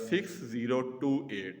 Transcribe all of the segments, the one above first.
6028,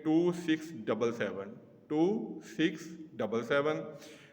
2677, 2677,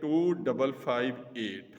2558।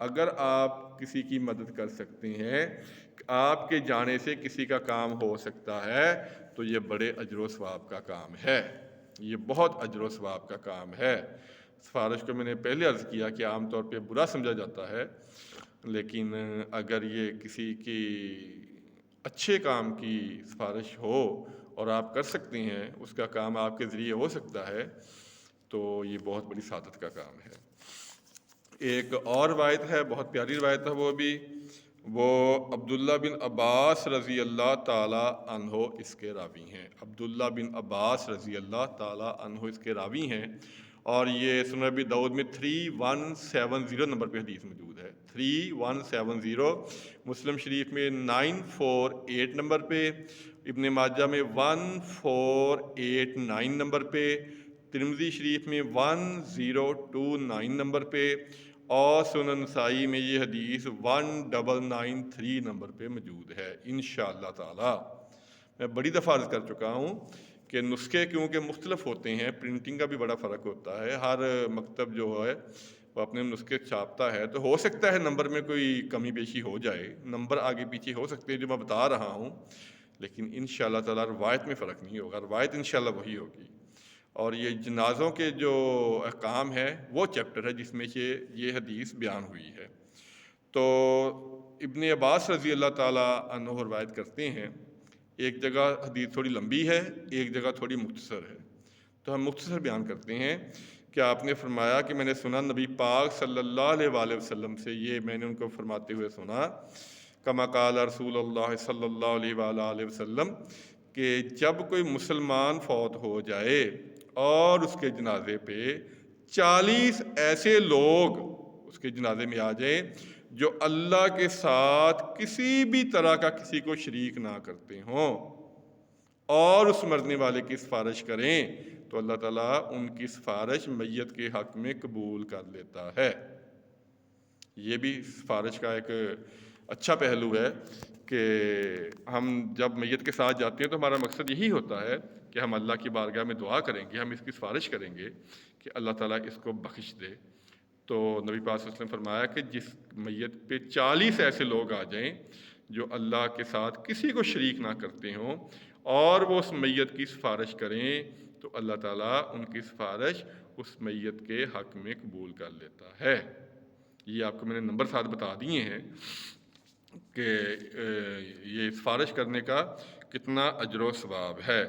اگر آپ کسی کی مدد کر سکتے ہیں، آپ کے جانے سے کسی کا کام ہو سکتا ہے، تو یہ بڑے اجر و ثواب کا کام ہے، یہ بہت اجر و ثواب کا کام ہے۔ سفارش کو میں نے پہلے عرض کیا کہ عام طور پہ برا سمجھا جاتا ہے، لیکن اگر یہ کسی کی اچھے کام کی سفارش ہو اور آپ کر سکتے ہیں، اس کا کام آپ کے ذریعے ہو سکتا ہے، تو یہ بہت بڑی سعادت کا کام ہے۔ ایک اور روایت ہے، بہت پیاری روایت ہے وہ عبداللہ بن عباس رضی اللہ تعالیٰ عنہ اس کے راوی ہیں۔ عبداللہ بن عباس رضی اللہ تعالیٰ عنہ اس کے راوی ہیں، اور یہ سنن ابی داؤد میں 3170 نمبر پہ حدیث موجود ہے، 3170، مسلم شریف میں 948 نمبر پہ، ابن ماجہ میں 1489 نمبر پہ، ترمذی شریف میں 1029 نمبر پہ، اور سنن نسائی میں یہ حدیث 1993 نمبر پہ موجود ہے انشاءاللہ تعالی۔ میں بڑی دفعہ عرض کر چکا ہوں کہ نسخے کیونکہ مختلف ہوتے ہیں، پرنٹنگ کا بھی بڑا فرق ہوتا ہے، ہر مکتب جو ہے وہ اپنے نسخے چھاپتا ہے، تو ہو سکتا ہے نمبر میں کوئی کمی بیشی ہو جائے، نمبر آگے پیچھے ہو سکتے ہیں جو میں بتا رہا ہوں، لیکن انشاءاللہ تعالی روایت میں فرق نہیں ہوگا، روایت انشاءاللہ وہی ہوگی۔ اور یہ جنازوں کے جو احکام ہے وہ چیپٹر ہے جس میں سے یہ حدیث بیان ہوئی ہے۔ تو ابن عباس رضی اللہ تعالیٰ عنہ روایت کرتے ہیں، ایک جگہ حدیث تھوڑی لمبی ہے، ایک جگہ تھوڑی مختصر ہے، تو ہم مختصر بیان کرتے ہیں کہ آپ نے فرمایا کہ میں نے سنا نبی پاک صلی اللہ علیہ وآلہ وسلم سے، یہ میں نے ان کو فرماتے ہوئے سنا، کما قال رسول اللہ صلی اللہ علیہ وآلہ وسلم، کہ جب کوئی مسلمان فوت ہو جائے اور اس کے جنازے پہ 40 ایسے لوگ اس کے جنازے میں آ جائیں جو اللہ کے ساتھ کسی بھی طرح کا کسی کو شریک نہ کرتے ہوں، اور اس مرنے والے کی سفارش کریں، تو اللہ تعالیٰ ان کی سفارش میت کے حق میں قبول کر لیتا ہے۔ یہ بھی سفارش کا ایک اچھا پہلو ہے کہ ہم جب میت کے ساتھ جاتے ہیں تو ہمارا مقصد یہی ہوتا ہے کہ ہم اللہ کی بارگاہ میں دعا کریں گے، ہم اس کی سفارش کریں گے کہ اللہ تعالیٰ اس کو بخش دے۔ تو نبی پاک صلی اللہ علیہ وسلم فرمایا کہ جس میت پہ 40 ایسے لوگ آ جائیں جو اللہ کے ساتھ کسی کو شریک نہ کرتے ہوں، اور وہ اس میت کی سفارش کریں، تو اللہ تعالیٰ ان کی سفارش اس میت کے حق میں قبول کر لیتا ہے۔ یہ آپ کو میں نے نمبر ساتھ بتا دیے ہیں کہ یہ سفارش کرنے کا کتنا اجر و ثواب ہے۔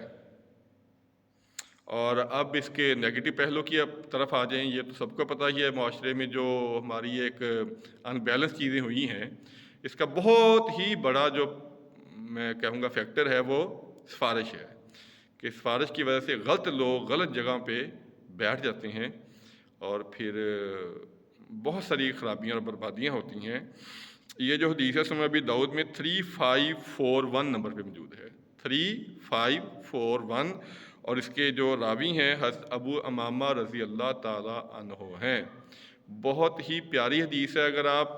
اور اب اس کے نیگیٹو پہلو کی طرف آ جائیں، یہ تو سب کو پتہ ہی ہے، معاشرے میں جو ہماری ایک ان بیلنس چیزیں ہوئی ہیں، اس کا بہت ہی بڑا جو میں کہوں گا فیکٹر ہے وہ سفارش ہے، کہ سفارش کی وجہ سے غلط لوگ غلط جگہ پہ بیٹھ جاتے ہیں، اور پھر بہت ساری خرابیاں اور بربادیاں ہوتی ہیں۔ یہ جو حدیث ہے سنن ابی داؤد میں 3541 نمبر پہ موجود ہے، 3541، اور اس کے جو راوی ہیں حضرت ابو امامہ رضی اللہ تعالیٰ عنہ ہیں۔ بہت ہی پیاری حدیث ہے، اگر آپ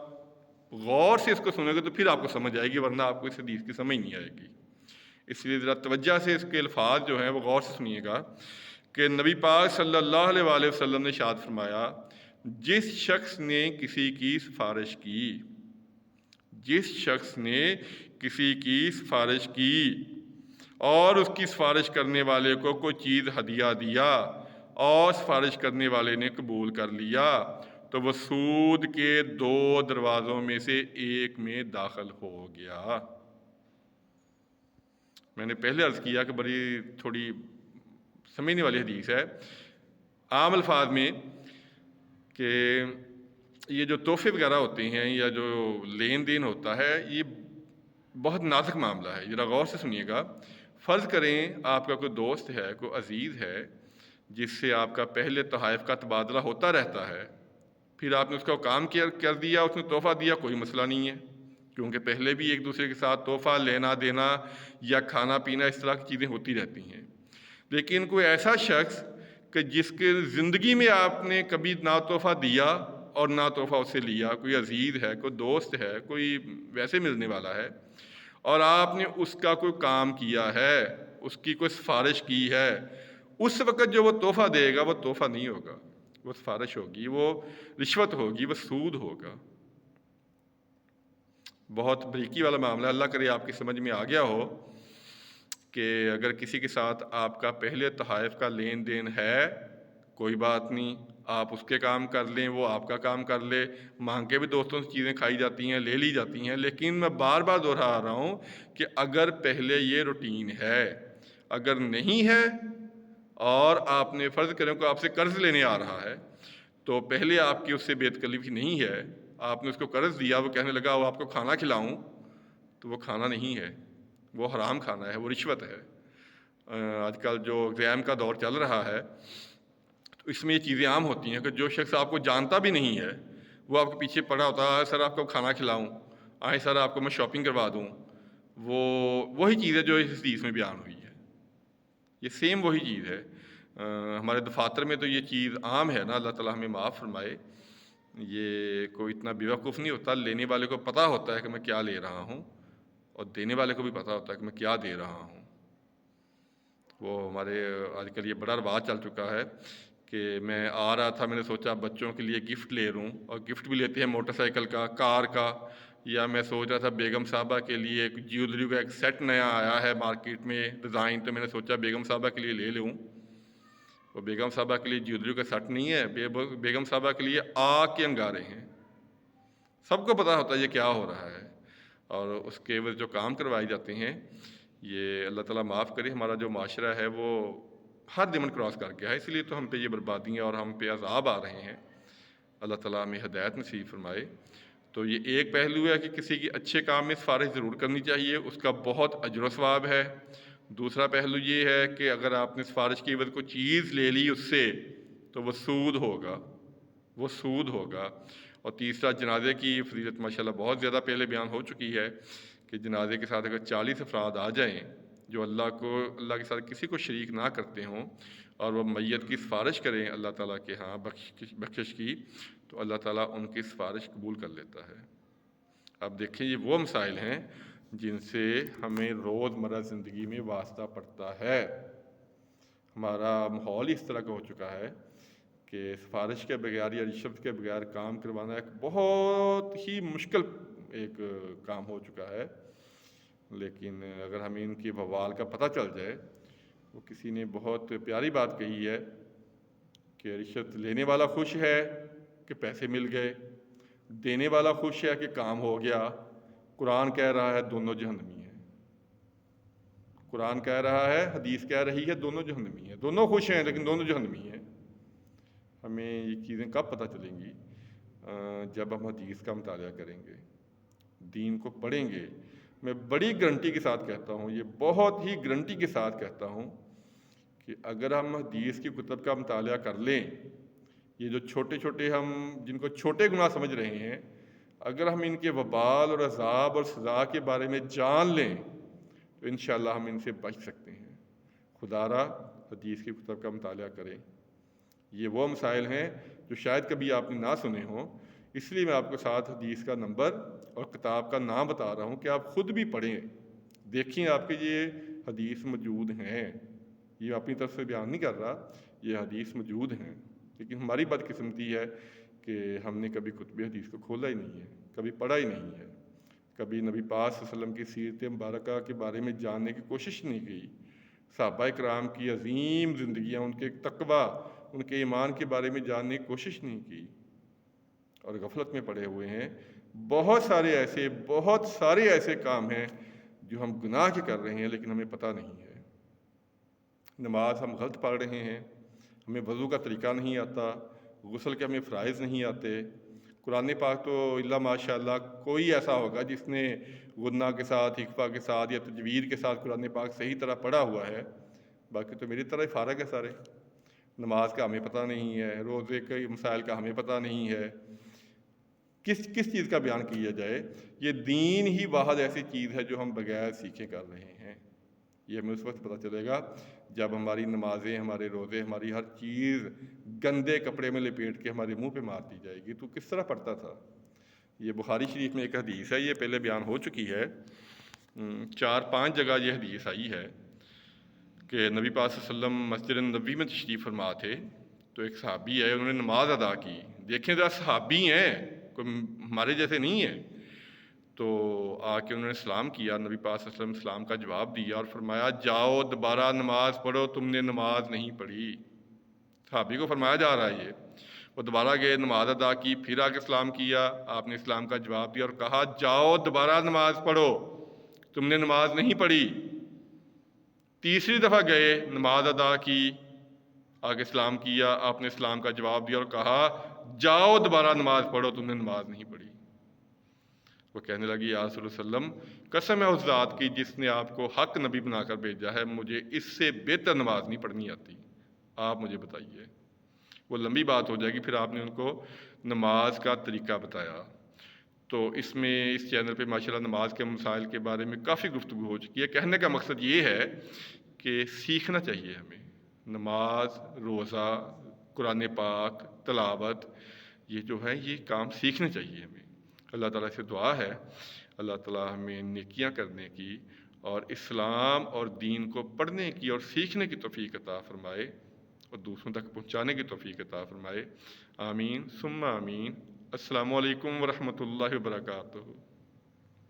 غور سے اس کو سنیں گے تو پھر آپ کو سمجھ آئے گی، ورنہ آپ کو اس حدیث کی سمجھ نہیں آئے گی۔ اس لیے ذرا توجہ سے اس کے الفاظ جو ہیں وہ غور سے سنیے گا کہ نبی پاک صلی اللہ علیہ وآلہ وسلم نے ارشاد فرمایا، جس شخص نے کسی کی سفارش کی، جس شخص نے کسی کی سفارش کی اور اس کی سفارش کرنے والے کو کوئی چیز ہدیہ دیا اور سفارش کرنے والے نے قبول کر لیا، تو وہ سود کے 2 دروازوں میں سے ایک میں داخل ہو گیا۔ میں نے پہلے عرض کیا کہ بڑی تھوڑی سمجھنے والی حدیث ہے، عام الفاظ میں، کہ یہ جو تحفے وغیرہ ہوتے ہیں یا جو لین دین ہوتا ہے، یہ بہت نازک معاملہ ہے، ذرا غور سے سنیے گا۔ فرض کریں آپ کا کوئی دوست ہے، کوئی عزیز ہے، جس سے آپ کا پہلے تحائف کا تبادلہ ہوتا رہتا ہے، پھر آپ نے اس کا کام کر دیا، اس نے تحفہ دیا، کوئی مسئلہ نہیں ہے، کیونکہ پہلے بھی ایک دوسرے کے ساتھ تحفہ لینا دینا یا کھانا پینا اس طرح کی چیزیں ہوتی رہتی ہیں۔ لیکن کوئی ایسا شخص کہ جس کے زندگی میں آپ نے کبھی نہ تحفہ دیا اور نہ تحفہ اس سے لیا، کوئی عزیز ہے، کوئی دوست ہے، کوئی ویسے ملنے والا ہے، اور آپ نے اس کا کوئی کام کیا ہے، اس کی کوئی سفارش کی ہے، اس وقت جو وہ تحفہ دے گا وہ تحفہ نہیں ہوگا، وہ سفارش ہوگی، وہ رشوت ہوگی، وہ سود ہوگا۔ بہت بریکی والا معاملہ ہے، اللہ کرے آپ کی سمجھ میں آ گیا ہو کہ اگر کسی کے ساتھ آپ کا پہلے تحائف کا لین دین ہے، کوئی بات نہیں، آپ اس کے کام کر لیں، وہ آپ کا کام کر لے، مانگ کے بھی دوستوں سے چیزیں کھائی جاتی ہیں، لے لی جاتی ہیں، لیکن میں بار بار دوہرا رہا ہوں کہ اگر پہلے یہ روٹین ہے، اگر نہیں ہے اور آپ نے فرض کریں کہ آپ سے قرض لینے آ رہا ہے تو پہلے آپ کی اس سے بے تکلفی نہیں ہے، آپ نے اس کو قرض دیا، وہ کہنے لگا وہ آپ کو کھانا کھلاؤں، تو وہ کھانا نہیں ہے، وہ حرام کھانا ہے، وہ رشوت ہے۔ آج کل جو ایگزام کا دور چل رہا ہے تو اس میں یہ چیزیں عام ہوتی ہیں کہ جو شخص آپ کو جانتا بھی نہیں ہے وہ آپ کے پیچھے پڑا ہوتا ہے، سر آپ کو کھانا کھلاؤں، آئے سر آپ کو میں شاپنگ کروا دوں، وہی چیز ہے جو اس حدیث میں بیان ہوئی ہے، یہ سیم وہی چیز ہے۔ ہمارے دفاتر میں تو یہ چیز عام ہے نا، اللہ تعالیٰ ہمیں معاف فرمائے، یہ کوئی اتنا بیوقوف نہیں ہوتا، لینے والے کو پتہ ہوتا ہے کہ میں کیا لے رہا ہوں اور دینے والے کو بھی پتہ ہوتا ہے کہ میں کیا دے رہا ہوں۔ وہ ہمارے آج کل یہ بڑا رواج چل چکا ہے کہ میں آ رہا تھا، میں نے سوچا بچوں کے لیے گفٹ لے لوں، اور گفٹ بھی لیتے ہیں موٹر سائیکل کا، کار کا، یا میں سوچ رہا تھا بیگم صاحبہ کے لیے ایک جیولری کا ایک سیٹ نیا آیا ہے مارکیٹ میں ڈیزائن، تو میں نے سوچا بیگم صاحبہ کے لیے لے لوں۔ وہ بیگم صاحبہ کے لیے جیولری کا سیٹ نہیں ہے، بیگم صاحبہ کے لیے آگ کے انگارے ہیں۔ سب کو پتہ ہوتا ہے یہ کیا ہو رہا ہے، اور اس کے عوض جو کام کروائے جاتے ہیں، یہ اللہ تعالیٰ معاف کرے، ہمارا جو معاشرہ ہے وہ ہر لمٹ کراس کر گیا ہے، اس لیے تو ہم پہ یہ بربادیاں اور ہم پہ عذاب آ رہے ہیں۔ اللہ تعالیٰ ہمیں ہدایت نصیب فرمائے۔ تو یہ ایک پہلو ہے کہ کسی کی اچھے کام میں سفارش ضرور کرنی چاہیے، اس کا بہت اجر و ثواب ہے۔ دوسرا پہلو یہ ہے کہ اگر آپ نے سفارش کی عوض کوئی چیز لے لی اس سے تو وہ سود ہوگا، وہ سود ہوگا۔ اور تیسرا، جنازے کی فضیلت ماشاءاللہ بہت زیادہ پہلے بیان ہو چکی ہے کہ جنازے کے ساتھ اگر 40 افراد آ جائیں جو اللہ کے ساتھ کسی کو شریک نہ کرتے ہوں اور وہ میت کی سفارش کریں اللہ تعالیٰ کے ہاں بخشش کی، تو اللہ تعالیٰ ان کی سفارش قبول کر لیتا ہے۔ اب دیکھیں یہ وہ مسائل ہیں جن سے ہمیں روزمرہ زندگی میں واسطہ پڑتا ہے۔ ہمارا ماحول اس طرح کا ہو چکا ہے کہ سفارش کے بغیر یا رشوت کے بغیر کام کروانا ایک بہت ہی مشکل ایک کام ہو چکا ہے۔ لیکن اگر ہمیں ان کی وبال کا پتہ چل جائے، وہ کسی نے بہت پیاری بات کہی ہے کہ رشوت لینے والا خوش ہے کہ پیسے مل گئے، دینے والا خوش ہے کہ کام ہو گیا۔ قرآن کہہ رہا ہے دونوں جہنمی ہیں، قرآن کہہ رہا ہے، حدیث کہہ رہی ہے دونوں جہنمی ہیں، دونوں خوش ہیں لیکن دونوں جہنمی ہیں۔ ہمیں یہ چیزیں کب پتہ چلیں گی؟ جب ہم حدیث کا مطالعہ کریں گے، دین کو پڑھیں گے۔ میں بڑی گارنٹی کے ساتھ کہتا ہوں، یہ بہت ہی گارنٹی کے ساتھ کہتا ہوں کہ اگر ہم حدیث کی کتب کا مطالعہ کر لیں، یہ جو چھوٹے چھوٹے ہم جن کو چھوٹے گناہ سمجھ رہے ہیں، اگر ہم ان کے وبال اور عذاب اور سزا کے بارے میں جان لیں تو انشاءاللہ ہم ان سے بچ سکتے ہیں۔ خدا را حدیث کی کتب کا مطالعہ کریں۔ یہ وہ مسائل ہیں جو شاید کبھی آپ نے نہ سنے ہوں، اس لیے میں آپ کے ساتھ حدیث کا نمبر اور کتاب کا نام بتا رہا ہوں کہ آپ خود بھی پڑھیں، دیکھیں آپ کے یہ حدیث موجود ہیں۔ یہ اپنی طرف سے بیان نہیں کر رہا، یہ حدیث موجود ہیں، لیکن ہماری بدقسمتی ہے کہ ہم نے کبھی کتب حدیث کو کھولا ہی نہیں ہے، کبھی پڑھا ہی نہیں ہے، کبھی نبی پاک صلی اللہ علیہ وسلم کی سیرت مبارکہ کے بارے میں جاننے کی کوشش نہیں کی، صحابہ کرام کی عظیم زندگیاں، ان کے تقویٰ، ان کے ایمان کے بارے میں جاننے کی کوشش نہیں کی، اور غفلت میں پڑے ہوئے ہیں۔ بہت سارے ایسے کام ہیں جو ہم گناہ کے کر رہے ہیں لیکن ہمیں پتہ نہیں ہے۔ نماز ہم غلط پڑھ رہے ہیں، ہمیں وضو کا طریقہ نہیں آتا، غسل کے ہمیں فرائض نہیں آتے۔ قرآن پاک تو الا ماشاء اللہ کوئی ایسا ہوگا جس نے غنہ کے ساتھ، حقفہ کے ساتھ یا تجوید کے ساتھ قرآن پاک صحیح طرح پڑھا ہوا ہے، باقی تو میری طرح ہی فارغ ہے سارے۔ نماز کا ہمیں پتہ نہیں ہے، روزے کے مسائل کا ہمیں پتہ نہیں ہے، کس چیز کا بیان کیا جائے؟ یہ دین ہی واحد ایسی چیز ہے جو ہم بغیر سیکھے کر رہے ہیں۔ یہ ہمیں اس وقت پتہ چلے گا جب ہماری نمازیں، ہمارے روزے، ہماری ہر چیز گندے کپڑے میں لپیٹ کے ہمارے منہ پہ مار دی جائے گی۔ تو کس طرح پڑھتا تھا؟ یہ بخاری شریف میں ایک حدیث ہے، یہ پہلے بیان ہو چکی ہے، 4-5 جگہ یہ حدیث آئی ہے کہ نبی پاک صلی اللہ علیہ وسلم مسجد نبوی میں تشریف فرما تھے، تو ایک صحابی ہے، انہوں نے نماز ادا کی۔ دیکھیں ذرا، صحابی ہیں، کوئی ہمارے جیسے نہیں ہیں، تو آ کے انہوں نے سلام کیا، نبی پاک صلی اللہ علیہ وسلم سلام کا جواب دیا اور فرمایا جاؤ دوبارہ نماز پڑھو، تم نے نماز نہیں پڑھی۔ صحابی کو فرمایا جا رہا ہے یہ، وہ دوبارہ گئے، نماز ادا کی، پھر آ کے سلام کیا، آپ نے اسلام کا جواب دیا اور کہا جاؤ دوبارہ نماز پڑھو، تم نے نماز نہیں پڑھی۔ تیسری دفعہ گئے، نماز ادا کی، آگے سلام کیا، آپ نے اسلام کا جواب دیا اور کہا جاؤ دوبارہ نماز پڑھو، تم نے نماز نہیں پڑھی۔ وہ کہنے لگی یا رسول اللہ علیہ وسلم قسم ہے اس ذات کی جس نے آپ کو حق نبی بنا کر بھیجا ہے، مجھے اس سے بہتر نماز نہیں پڑھنی آتی، آپ مجھے بتائیے۔ وہ لمبی بات ہو جائے گی، پھر آپ نے ان کو نماز کا طریقہ بتایا۔ تو اس میں اس چینل پہ ماشاءاللہ نماز کے مسائل کے بارے میں کافی گفتگو ہو چکی ہے۔ کہنے کا مقصد یہ ہے کہ سیکھنا چاہیے ہمیں، نماز، روزہ، قرآن پاک، تلاوت، یہ جو ہے یہ کام سیکھنے چاہیے ہمیں۔ اللہ تعالیٰ سے دعا ہے اللہ تعالیٰ ہمیں نیکیاں کرنے کی اور اسلام اور دین کو پڑھنے کی اور سیکھنے کی توفیق عطا فرمائے اور دوسروں تک پہنچانے کی توفیق عطا فرمائے۔ آمین ثم آمین۔ السلام علیکم ورحمۃ اللہ وبرکاتہ۔